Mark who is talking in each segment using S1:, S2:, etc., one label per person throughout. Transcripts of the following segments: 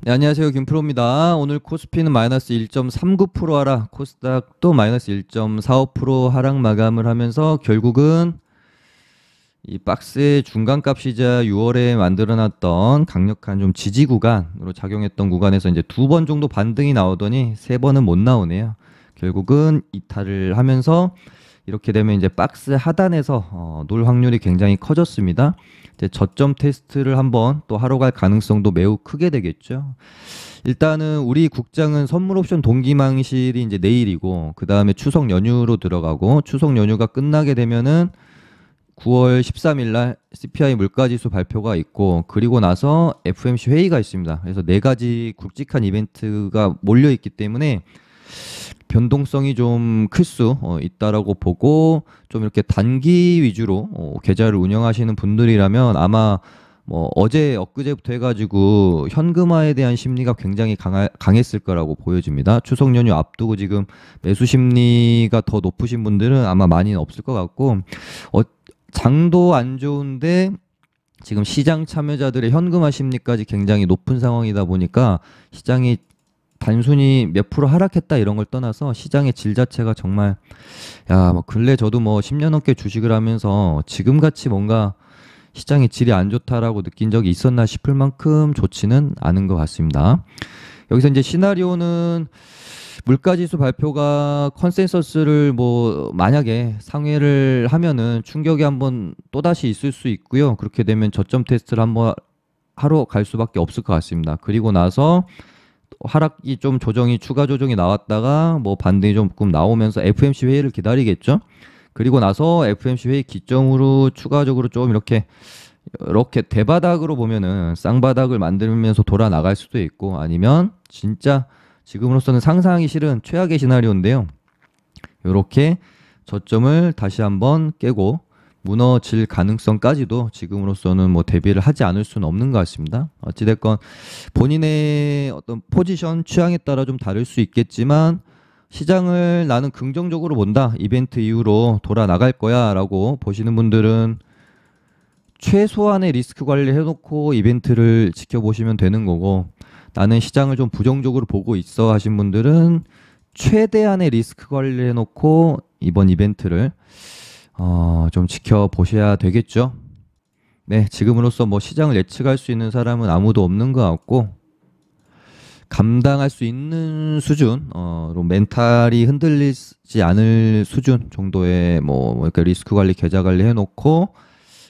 S1: 네, 안녕하세요. 김프로입니다. 오늘 코스피는 마이너스 1.39% 하락, 코스닥도 마이너스 1.45% 하락 마감을 하면서 결국은 이 박스의 중간값이자 6월에 만들어놨던 강력한 좀 지지 구간으로 작용했던 구간에서 이제 두 번 정도 반등이 나오더니 세 번은 못 나오네요. 결국은 이탈을 하면서 이렇게 되면 이제 박스 하단에서 놀 확률이 굉장히 커졌습니다. 이제 저점 테스트를 한번 또 하러 갈 가능성도 매우 크게 되겠죠. 일단은 우리 국장은 선물 옵션 동기망실이 이제 내일이고 그 다음에 추석 연휴로 들어가고 추석 연휴가 끝나게 되면은 9월 13일 날 CPI 물가지수 발표가 있고 그리고 나서 FOMC 회의가 있습니다. 그래서 네 가지 굵직한 이벤트가 몰려 있기 때문에 변동성이 좀 클 수 있다라고 보고 좀 이렇게 단기 위주로 계좌를 운영하시는 분들이라면 아마 뭐 어제 엊그제부터 해가지고 현금화에 대한 심리가 굉장히 강했을 거라고 보여집니다. 추석 연휴 앞두고 지금 매수 심리가 더 높으신 분들은 아마 많이는 없을 것 같고 어, 장도 안 좋은데 지금 시장 참여자들의 현금화 심리까지 굉장히 높은 상황이다 보니까 시장이 단순히 몇 프로 하락했다 이런 걸 떠나서 시장의 질 자체가 정말 뭐 근래 저도 뭐 10년 넘게 주식을 하면서 지금같이 뭔가 시장의 질이 안 좋다라고 느낀 적이 있었나 싶을 만큼 좋지는 않은 것 같습니다. 여기서 이제 시나리오는 물가지수 발표가 컨센서스를 뭐 만약에 상회를 하면은 충격이 한번 또다시 있을 수 있고요. 그렇게 되면 저점 테스트를 한번 하러 갈 수밖에 없을 것 같습니다. 그리고 나서 하락이 좀 추가 조정이 나왔다가 뭐 반등이 조금 나오면서 FMC 회의를 기다리겠죠. 그리고 나서 FMC 회의 기점으로 추가적으로 좀 이렇게 대바닥으로 보면은 쌍바닥을 만들면서 돌아 나갈 수도 있고 아니면 진짜 지금으로서는 상상하기 싫은 최악의 시나리오인데요. 이렇게 저점을 다시 한번 깨고 무너질 가능성까지도 지금으로서는 뭐 대비를 하지 않을 수는 없는 것 같습니다. 어찌됐건 본인의 어떤 포지션 취향에 따라 좀 다를 수 있겠지만 시장을 나는 긍정적으로 본다. 이벤트 이후로 돌아 나갈 거야 라고 보시는 분들은 최소한의 리스크 관리를 해놓고 이벤트를 지켜보시면 되는 거고 나는 시장을 좀 부정적으로 보고 있어 하신 분들은 최대한의 리스크 관리를 해놓고 이번 이벤트를 좀 지켜보셔야 되겠죠. 네, 지금으로서 뭐 시장을 예측할 수 있는 사람은 아무도 없는 것 같고 감당할 수 있는 수준으로 멘탈이 흔들리지 않을 수준 정도의 그러니까 리스크 관리, 계좌 관리 해놓고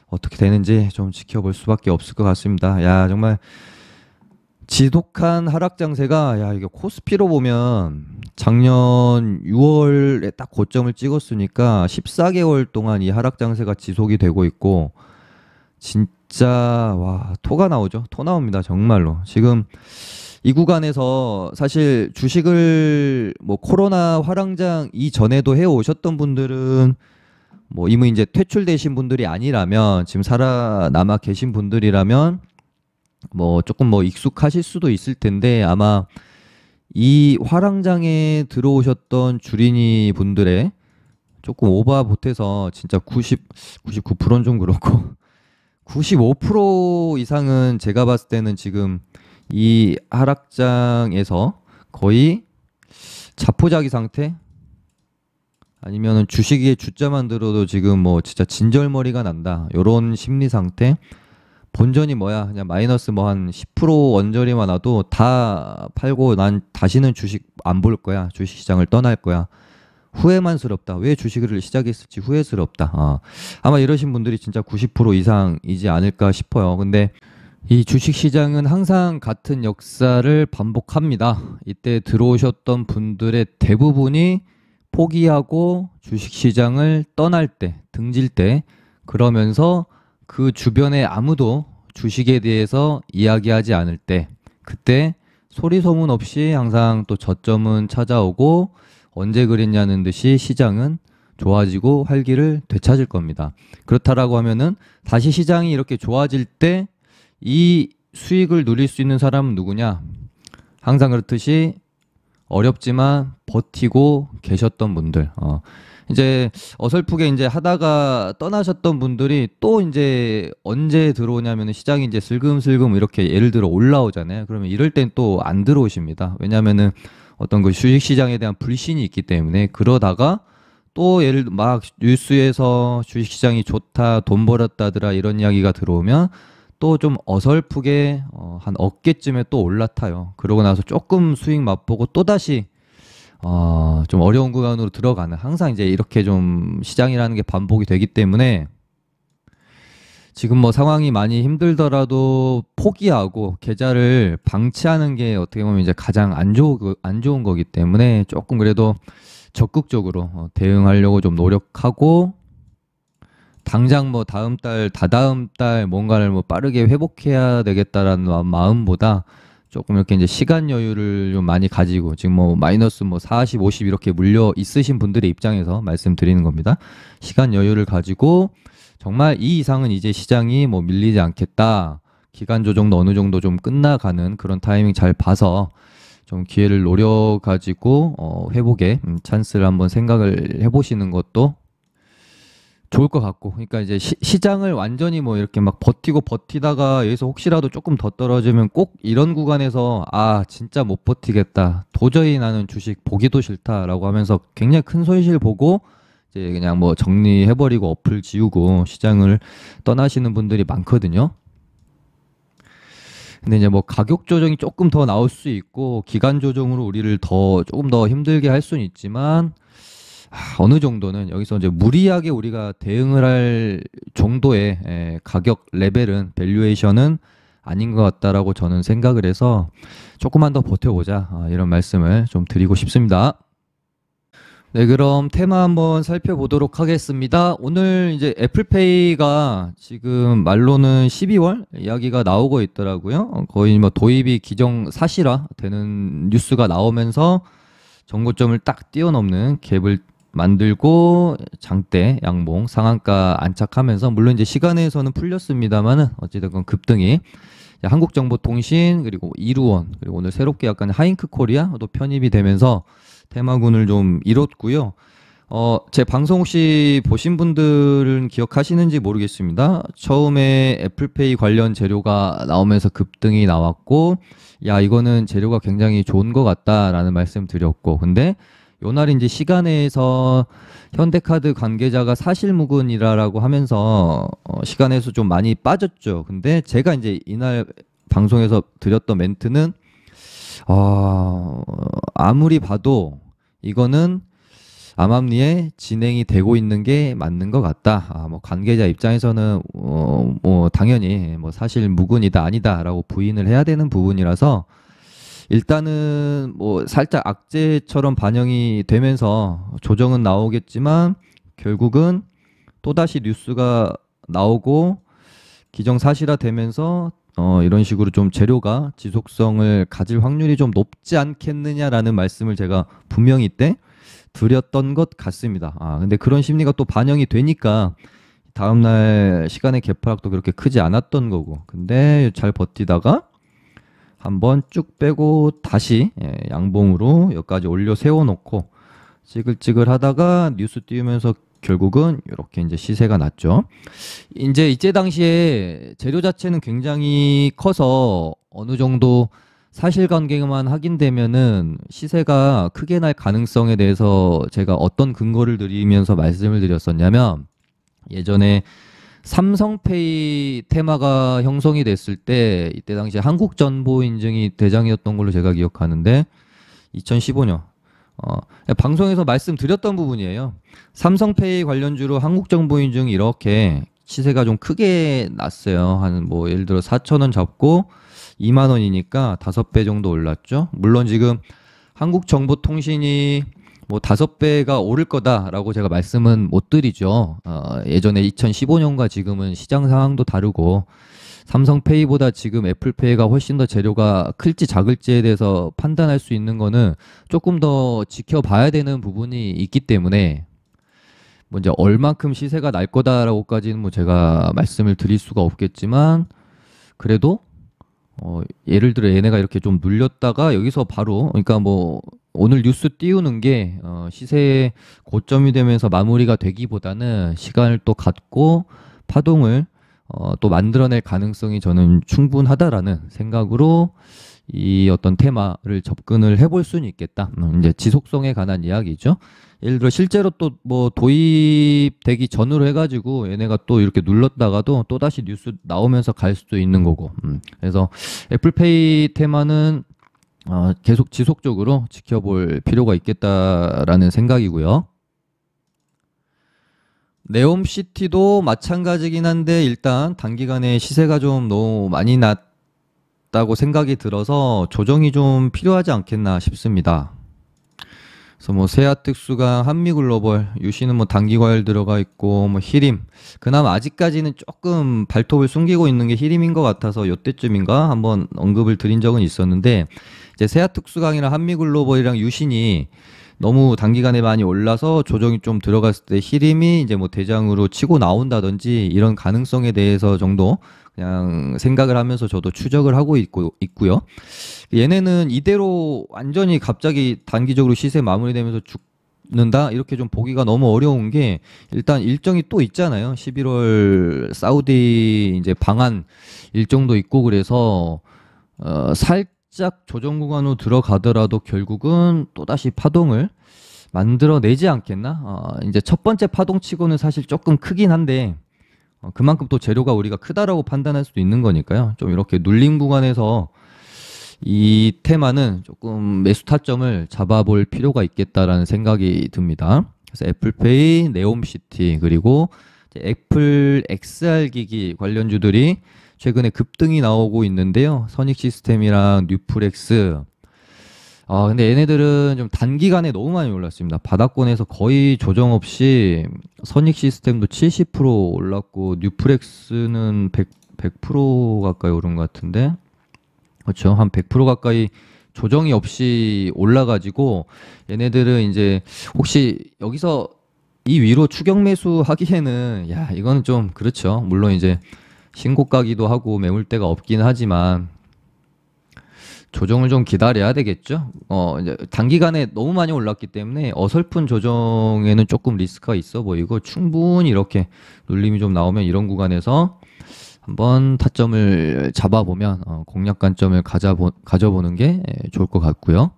S1: 어떻게 되는지 좀 지켜볼 수밖에 없을 것 같습니다. 야, 정말 지독한 하락 장세가 이게 코스피로 보면 작년 6월에 딱 고점을 찍었으니까 14개월 동안 이 하락 장세가 지속이 되고 있고 진짜 와 토가 나오죠. 토 나옵니다. 정말로. 지금 이 구간에서 사실 주식을 뭐 코로나 화랑장 이전에도 해 오셨던 분들은 뭐 이미 이제 퇴출되신 분들이 아니라면 지금 살아남아 계신 분들이라면 뭐 조금 뭐 익숙하실 수도 있을 텐데 아마 이 화랑장에 들어오셨던 주린이 분들의 조금 오바 못해서 진짜 99%는 좀 그렇고 95% 이상은 제가 봤을 때는 지금 이 하락장에서 거의 자포자기 상태 아니면은 주식의 주자만 들어도 지금 뭐 진짜 진절머리가 난다 요런 심리 상태. 본전이 뭐야 그냥 마이너스 뭐 한 10% 원저리만 와도 다 팔고 난 다시는 주식 안 볼 거야. 주식시장을 떠날 거야. 후회만스럽다. 왜 주식을 시작했을지 후회스럽다. 아마 이러신 분들이 진짜 90% 이상이지 않을까 싶어요. 근데 이 주식시장은 항상 같은 역사를 반복합니다. 이때 들어오셨던 분들의 대부분이 포기하고 주식시장을 떠날 때, 등질 때 그러면서 그 주변에 아무도 주식에 대해서 이야기하지 않을 때 그때 소리 소문 없이 항상 또 저점은 찾아오고 언제 그랬냐는 듯이 시장은 좋아지고 활기를 되찾을 겁니다. 그렇다라고 하면은 다시 시장이 이렇게 좋아질 때 이 수익을 누릴 수 있는 사람은 누구냐? 항상 그렇듯이 어렵지만 버티고 계셨던 분들. 이제 어설프게 이제 하다가 떠나셨던 분들이 또 이제 언제 들어오냐면 시장이 이제 슬금슬금 이렇게 예를 들어 올라오잖아요. 그러면 이럴 땐 또 안 들어오십니다. 왜냐면은 어떤 그 주식시장에 대한 불신이 있기 때문에 그러다가 또 예를 들어 막 뉴스에서 주식시장이 좋다, 돈 벌었다더라 이런 이야기가 들어오면 또 좀 어설프게 한 어깨쯤에 또 올라타요. 그러고 나서 조금 수익 맛보고 또다시 좀 어려운 구간으로 들어가는 항상 이제 이렇게 좀 시장이라는 게 반복이 되기 때문에 지금 뭐 상황이 많이 힘들더라도 포기하고 계좌를 방치하는 게 어떻게 보면 이제 가장 안 좋은 거기 때문에 조금 그래도 적극적으로 대응하려고 좀 노력하고 당장 뭐 다음 달, 다다음 달 뭔가를 뭐 빠르게 회복해야 되겠다라는 마음보다 조금 이렇게 이제 시간 여유를 좀 많이 가지고 지금 뭐 마이너스 뭐 40, 50 이렇게 물려 있으신 분들의 입장에서 말씀드리는 겁니다. 시간 여유를 가지고 정말 이 이상은 이제 시장이 뭐 밀리지 않겠다. 기간 조정도 어느 정도 좀 끝나가는 그런 타이밍 잘 봐서 좀 기회를 노려가지고 회복에 찬스를 한번 생각을 해보시는 것도 좋을 것 같고, 그러니까 이제 시장을 완전히 뭐 이렇게 막 버티고 버티다가 여기서 혹시라도 조금 더 떨어지면 꼭 이런 구간에서 아 진짜 못 버티겠다, 도저히 나는 주식 보기도 싫다라고 하면서 굉장히 큰 손실 보고 이제 그냥 뭐 정리해버리고 어플 지우고 시장을 떠나시는 분들이 많거든요. 근데 이제 뭐 가격 조정이 조금 더 나올 수 있고 기간 조정으로 우리를 더 조금 더 힘들게 할 수는 있지만 어느 정도는 여기서 이제 무리하게 우리가 대응을 할 정도의 가격 레벨은 밸류에이션은 아닌 것 같다라고 저는 생각을 해서 조금만 더 버텨보자 이런 말씀을 좀 드리고 싶습니다. 네, 그럼 테마 한번 살펴보도록 하겠습니다. 오늘 이제 애플페이가 지금 말로는 12월 이야기가 나오고 있더라고요. 거의 뭐 도입이 기정사실화 되는 뉴스가 나오면서 정고점을 딱 뛰어넘는 갭을 만들고 장대 양봉 상한가 안착하면서 물론 이제 시간에서는 풀렸습니다만은 어찌됐건 급등이 한국정보통신 그리고 이루원 그리고 오늘 새롭게 약간 하잉크 코리아도 편입이 되면서 테마군을 좀 이뤘고요. 제 방송 혹시 보신 분들은 기억하시는지 모르겠습니다. 처음에 애플페이 관련 재료가 나오면서 급등이 나왔고, 야, 이거는 재료가 굉장히 좋은 것 같다라는 말씀 드렸고, 근데 요날 이제 시간에서 현대카드 관계자가 사실무근이라고 하면서 시간에서 좀 많이 빠졌죠. 근데 제가 이제 이날 방송에서 드렸던 멘트는 아무리 봐도 이거는 암암리에 진행이 되고 있는 게 맞는 것 같다. 뭐 관계자 입장에서는 뭐 당연히 뭐 사실 무근이다 아니다라고 부인을 해야 되는 부분이라서 일단은 뭐 살짝 악재처럼 반영이 되면서 조정은 나오겠지만 결국은 또다시 뉴스가 나오고 기정사실화 되면서 이런 식으로 좀 재료가 지속성을 가질 확률이 좀 높지 않겠느냐라는 말씀을 제가 분명히 때 드렸던 것 같습니다. 근데 그런 심리가 또 반영이 되니까 다음날 시간의 개파락도 그렇게 크지 않았던 거고, 근데 잘 버티다가 한번 쭉 빼고 다시 양봉으로 여기까지 올려 세워놓고 찌글찌글 하다가 뉴스 띄우면서 결국은 이렇게 이제 시세가 났죠. 이제 이때 당시에 재료 자체는 굉장히 커서 어느 정도 사실관계만 확인되면은 시세가 크게 날 가능성에 대해서 제가 어떤 근거를 드리면서 말씀을 드렸었냐면, 예전에 삼성페이 테마가 형성이 됐을 때 이때 당시에 한국정보인증이 대장이었던 걸로 제가 기억하는데 2015년 방송에서 말씀드렸던 부분이에요. 삼성페이 관련주로 한국정보인증이 이렇게 시세가 좀 크게 났어요. 한 뭐 예를 들어 4,000원 잡고 2만 원이니까 5배 정도 올랐죠. 물론 지금 한국정보통신이 뭐 5배가 오를 거다라고 제가 말씀은 못 드리죠. 예전에 2015년과 지금은 시장 상황도 다르고 삼성페이보다 지금 애플페이가 훨씬 더 재료가 클지 작을지에 대해서 판단할 수 있는 거는 조금 더 지켜봐야 되는 부분이 있기 때문에 뭐 이제 얼만큼 시세가 날 거다라고까지는 뭐 제가 말씀을 드릴 수가 없겠지만, 그래도 예를 들어 얘네가 이렇게 좀 눌렸다가 여기서 바로, 그러니까 뭐 오늘 뉴스 띄우는 게 시세의 고점이 되면서 마무리가 되기보다는 시간을 또 갖고 파동을 또 만들어낼 가능성이 저는 충분하다라는 생각으로 이 어떤 테마를 접근을 해볼 수는 있겠다. 이제 지속성에 관한 이야기죠. 예를 들어 실제로 또 뭐 도입되기 전으로 해가지고 얘네가 또 이렇게 눌렀다가도 또 다시 뉴스 나오면서 갈 수도 있는 거고. 그래서 애플페이 테마는 계속 지속적으로 지켜볼 필요가 있겠다라는 생각이고요. 네옴시티도 마찬가지긴 한데 일단 단기간에 시세가 좀 너무 많이 났다고 생각이 들어서 조정이 좀 필요하지 않겠나 싶습니다. 그래서 뭐 세아특수강, 한미글로벌, 유시는 뭐 단기과열 들어가 있고 뭐 히림, 그나마 아직까지는 조금 발톱을 숨기고 있는 게 히림인 것 같아서 요때쯤인가 한번 언급을 드린 적은 있었는데, 이제 세아특수강이랑 한미글로벌이랑 유신이 너무 단기간에 많이 올라서 조정이 좀 들어갔을 때 히림이 이제 뭐 대장으로 치고 나온다든지 이런 가능성에 대해서 정도 그냥 생각을 하면서 저도 추적을 하고 있고요. 얘네는 이대로 완전히 갑자기 단기적으로 시세 마무리되면서 죽는다? 이렇게 좀 보기가 너무 어려운 게, 일단 일정이 또 있잖아요. 11월 사우디 이제 방한 일정도 있고, 그래서 살짝 조정 구간으로 들어가더라도 결국은 또다시 파동을 만들어내지 않겠나? 이제 첫 번째 파동치고는 사실 조금 크긴 한데 그만큼 또 재료가 우리가 크다라고 판단할 수도 있는 거니까요. 좀 이렇게 눌림 구간에서 이 테마는 조금 매수 타점을 잡아볼 필요가 있겠다라는 생각이 듭니다. 그래서 애플페이, 네옴시티, 그리고 애플 XR 기기 관련주들이 최근에 급등이 나오고 있는데요. 선익시스템이랑 뉴플렉스. 근데 얘네들은 좀 단기간에 너무 많이 올랐습니다. 바닥권에서 거의 조정 없이 선익시스템도 70% 올랐고 뉴플렉스는 100% 가까이 오른 것 같은데, 그렇죠. 한 100% 가까이 조정이 없이 올라가지고 얘네들은 이제 혹시 여기서 이 위로 추격 매수 하기에는 야 이거는 좀 그렇죠. 물론 이제 신고가기도 하고 매물대가 없긴 하지만 조정을 좀 기다려야 되겠죠. 이제 단기간에 너무 많이 올랐기 때문에 어설픈 조정에는 조금 리스크가 있어 보이고, 충분히 이렇게 눌림이 좀 나오면 이런 구간에서 한번 타점을 잡아보면 공략 관점을 가져보는 게 좋을 것 같고요.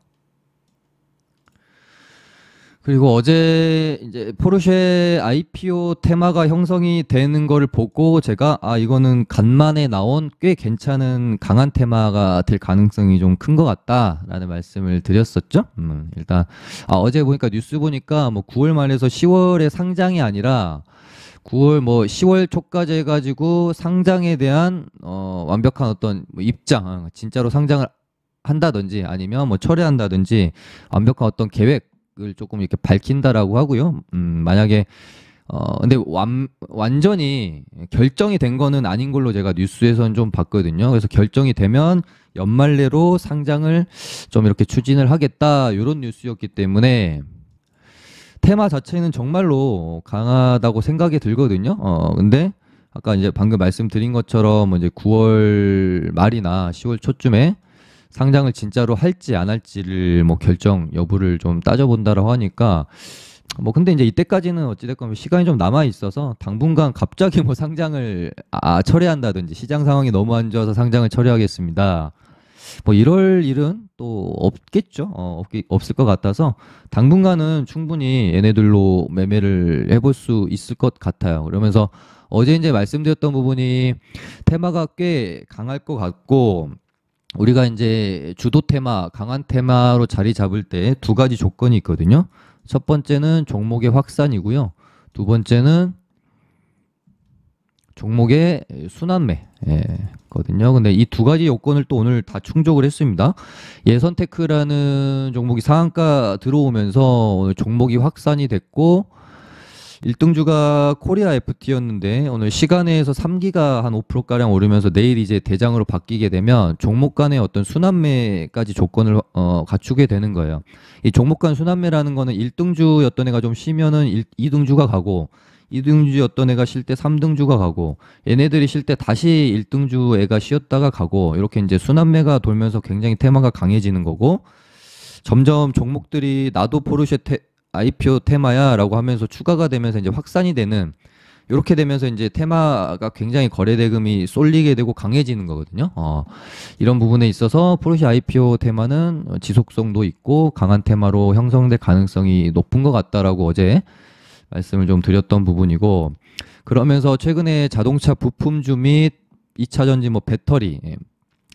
S1: 그리고 어제 이제 포르쉐 IPO 테마가 형성이 되는 거를 보고 제가 이거는 간만에 나온 꽤 괜찮은 강한 테마가 될 가능성이 좀 큰 것 같다라는 말씀을 드렸었죠. 일단 어제 보니까 뉴스 보니까 뭐 9월 말에서 10월에 상장이 아니라 9월 뭐 10월 초까지 해가지고 상장에 대한 완벽한 어떤 뭐 입장, 진짜로 상장을 한다든지 아니면 뭐 철회한다든지 완벽한 어떤 계획을 조금 이렇게 밝힌다라고 하고요. 만약에 근데 완전히 결정이 된 거는 아닌 걸로 제가 뉴스에서는 좀 봤거든요. 그래서 결정이 되면 연말 내로 상장을 좀 이렇게 추진을 하겠다, 이런 뉴스였기 때문에 테마 자체는 정말로 강하다고 생각이 들거든요. 근데 아까 이제 방금 말씀드린 것처럼 이제 9월 말이나 10월 초쯤에 상장을 진짜로 할지 안 할지를 뭐 결정 여부를 좀 따져본다라고 하니까, 뭐 근데 이제 이때까지는 어찌됐건 시간이 좀 남아 있어서 당분간 갑자기 뭐 상장을 철회한다든지 시장 상황이 너무 안 좋아서 상장을 철회하겠습니다, 뭐 이럴 일은 또 없겠죠. 없을 것 같아서 당분간은 충분히 얘네들로 매매를 해볼 수 있을 것 같아요. 그러면서 어제 이제 말씀드렸던 부분이 테마가 꽤 강할 것 같고, 우리가 이제 주도 테마, 강한 테마로 자리 잡을 때 두 가지 조건이 있거든요. 첫 번째는 종목의 확산이고요. 두 번째는 종목의 순환매 거든요. 근데 이 두 가지 요건을 또 오늘 다 충족을 했습니다. 예선테크라는 종목이 상한가 들어오면서 오늘 종목이 확산이 됐고, 1등주가 코리아 FT였는데 오늘 시간에서 3기가 한 5%가량 오르면서 내일 이제 대장으로 바뀌게 되면 종목 간의 어떤 순환매까지 조건을 갖추게 되는 거예요. 이 종목 간 순환매라는 거는 1등주였던 애가 좀 쉬면은 2등주가 가고, 2등주였던 애가 쉴 때 3등주가 가고, 얘네들이 쉴 때 다시 1등주 애가 쉬었다가 가고, 이렇게 이제 순환매가 돌면서 굉장히 테마가 강해지는 거고, 점점 종목들이 나도 포르쉐 IPO 테마야라고 하면서 추가가 되면서 이제 확산이 되는 이렇게 되면서 이제 테마가 굉장히 거래 대금이 쏠리게 되고 강해지는 거거든요. 이런 부분에 있어서 포르쉐 IPO 테마는 지속성도 있고 강한 테마로 형성될 가능성이 높은 것 같다라고 어제 말씀을 좀 드렸던 부분이고, 그러면서 최근에 자동차 부품주 및 2차 전지 뭐 배터리,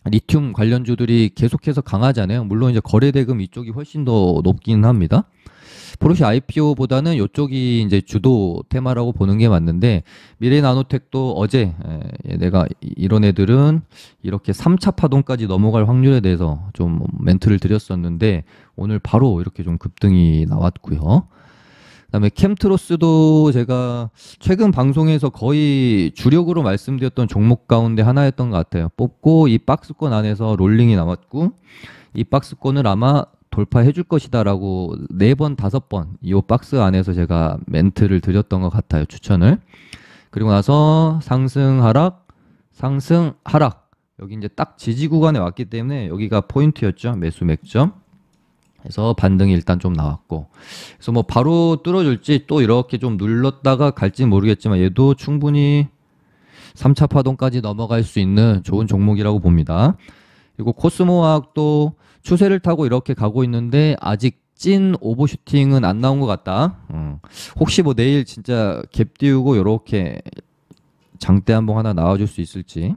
S1: 리튬 관련주들이 계속해서 강하잖아요. 물론 이제 거래 대금 이쪽이 훨씬 더 높긴 합니다. 포르쉐 IPO보다는 이쪽이 이제 주도 테마라고 보는 게 맞는데, 미래나노텍도 어제 내가 이런 애들은 이렇게 3차 파동까지 넘어갈 확률에 대해서 좀 멘트를 드렸었는데 오늘 바로 이렇게 좀 급등이 나왔고요. 그다음에 캠트로스도 제가 최근 방송에서 거의 주력으로 말씀드렸던 종목 가운데 하나였던 것 같아요. 뽑고 이 박스권 안에서 롤링이 나왔고 이 박스권을 아마 돌파해 줄 것이다라고 4번, 5번 이 박스 안에서 제가 멘트를 드렸던 것 같아요. 추천을. 그리고 나서 상승 하락, 상승 하락. 여기 이제 딱 지지 구간에 왔기 때문에 여기가 포인트였죠. 매수 맥점. 그래서 반등이 일단 좀 나왔고, 그래서 뭐 바로 뚫어줄지 또 이렇게 좀 눌렀다가 갈지 모르겠지만 얘도 충분히 3차 파동까지 넘어갈 수 있는 좋은 종목이라고 봅니다. 그리고 코스모화학도 추세를 타고 이렇게 가고 있는데 아직 찐 오버슈팅은 안 나온 것 같다. 혹시 뭐 내일 진짜 갭 띄우고 이렇게 장대 한번 하나 나와줄 수 있을지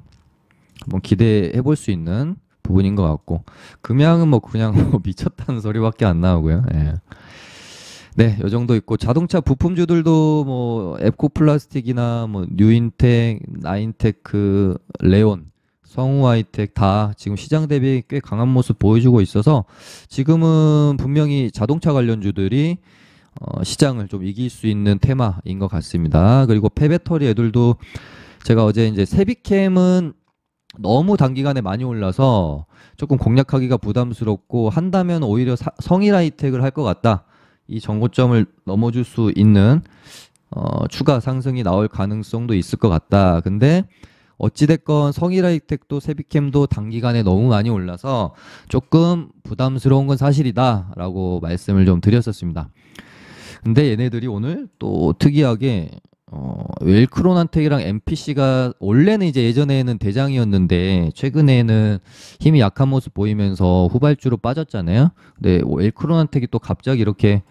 S1: 한번 기대해 볼 수 있는 부분인 것 같고, 금양은 뭐 그냥 뭐 미쳤다는 소리밖에 안 나오고요. 예. 네, 요 정도 있고, 자동차 부품주들도 뭐 앱코 플라스틱이나 뭐 뉴인텍, 나인테크, 레온, 성우하이텍 다 지금 시장 대비 꽤 강한 모습 보여주고 있어서 지금은 분명히 자동차 관련주들이 시장을 좀 이길 수 있는 테마인 것 같습니다. 그리고 폐배터리 애들도 제가 어제 이제 세비캠은 너무 단기간에 많이 올라서 조금 공략하기가 부담스럽고 한다면 오히려 성일하이텍을 할 것 같다. 이 정고점을 넘어줄 수 있는 추가 상승이 나올 가능성도 있을 것 같다. 근데 어찌됐건 성일하이텍도 세비캠도 단기간에 너무 많이 올라서 조금 부담스러운 건 사실이다 라고 말씀을 좀 드렸었습니다. 근데 얘네들이 오늘 또 특이하게 웰크론한텍이랑 MPC가 원래는 이제 예전에는 대장이었는데 최근에는 힘이 약한 모습 보이면서 후발주로 빠졌잖아요. 근데 웰크론한텍이 또 갑자기 이렇게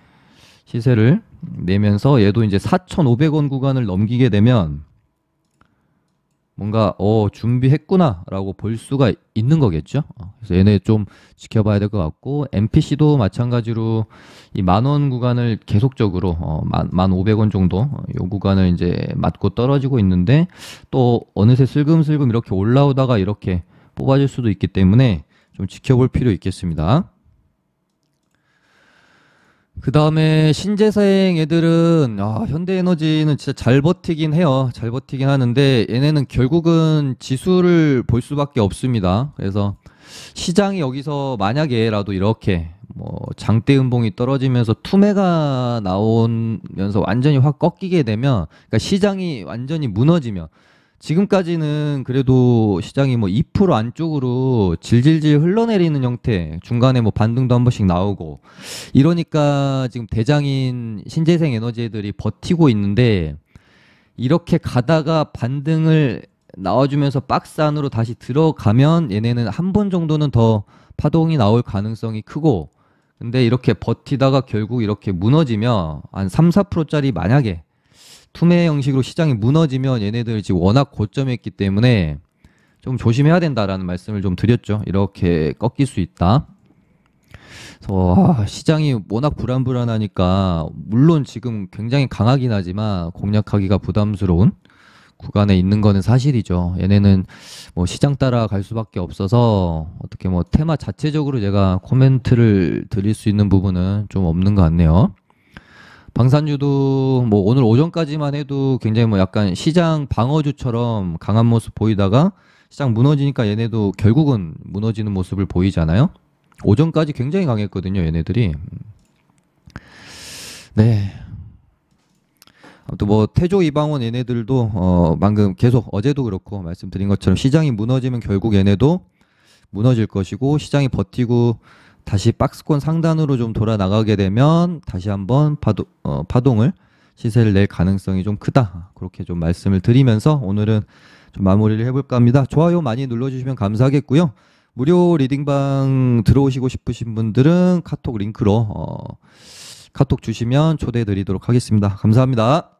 S1: 시세를 내면서 얘도 이제 4,500원 구간을 넘기게 되면 뭔가 준비했구나 라고 볼 수가 있는 거겠죠. 그래서 얘네 좀 지켜봐야 될 것 같고, MPC도 마찬가지로 이 10,000원 구간을 계속적으로 1,500원 정도 요 구간을 이제 맞고 떨어지고 있는데 또 어느새 슬금슬금 이렇게 올라오다가 이렇게 뽑아질 수도 있기 때문에 좀 지켜볼 필요 있겠습니다. 그 다음에 신재생 애들은 현대에너지는 진짜 잘 버티긴 해요. 잘 버티긴 하는데 얘네는 결국은 지수를 볼 수밖에 없습니다. 그래서 시장이 여기서 만약에라도 이렇게 뭐 장대 음봉이 떨어지면서 투매가 나오면서 완전히 확 꺾이게 되면, 그러니까 시장이 완전히 무너지면, 지금까지는 그래도 시장이 뭐 2% 안쪽으로 질질질 흘러내리는 형태, 중간에 뭐 반등도 한 번씩 나오고 이러니까 지금 대장인 신재생 에너지들이 버티고 있는데, 이렇게 가다가 반등을 나와주면서 박스 안으로 다시 들어가면 얘네는 한 번 정도는 더 파동이 나올 가능성이 크고, 근데 이렇게 버티다가 결국 이렇게 무너지면 한 3, 4%짜리 만약에 투매 형식으로 시장이 무너지면 얘네들 지금 워낙 고점에 있기 때문에 좀 조심해야 된다라는 말씀을 좀 드렸죠. 이렇게 꺾일 수 있다. 그래서 시장이 워낙 불안불안하니까 물론 지금 굉장히 강하긴 하지만 공략하기가 부담스러운 구간에 있는 거는 사실이죠. 얘네는 뭐 시장 따라 갈 수밖에 없어서 어떻게 뭐 테마 자체적으로 제가 코멘트를 드릴 수 있는 부분은 좀 없는 것 같네요. 방산주도 뭐 오늘 오전까지만 해도 굉장히 뭐 약간 시장 방어주처럼 강한 모습 보이다가 시장 무너지니까 얘네도 결국은 무너지는 모습을 보이잖아요. 오전까지 굉장히 강했거든요, 얘네들이. 네. 아무튼 뭐 태조 이방원 얘네들도 방금 계속 어제도 그렇고 말씀드린 것처럼 시장이 무너지면 결국 얘네도 무너질 것이고, 시장이 버티고 다시 박스권 상단으로 좀 돌아 나가게 되면 다시 한번 파동을 시세를 낼 가능성이 좀 크다. 그렇게 좀 말씀을 드리면서 오늘은 좀 마무리를 해볼까 합니다. 좋아요 많이 눌러주시면 감사하겠고요. 무료 리딩방 들어오시고 싶으신 분들은 카톡 링크로 카톡 주시면 초대해 드리도록 하겠습니다. 감사합니다.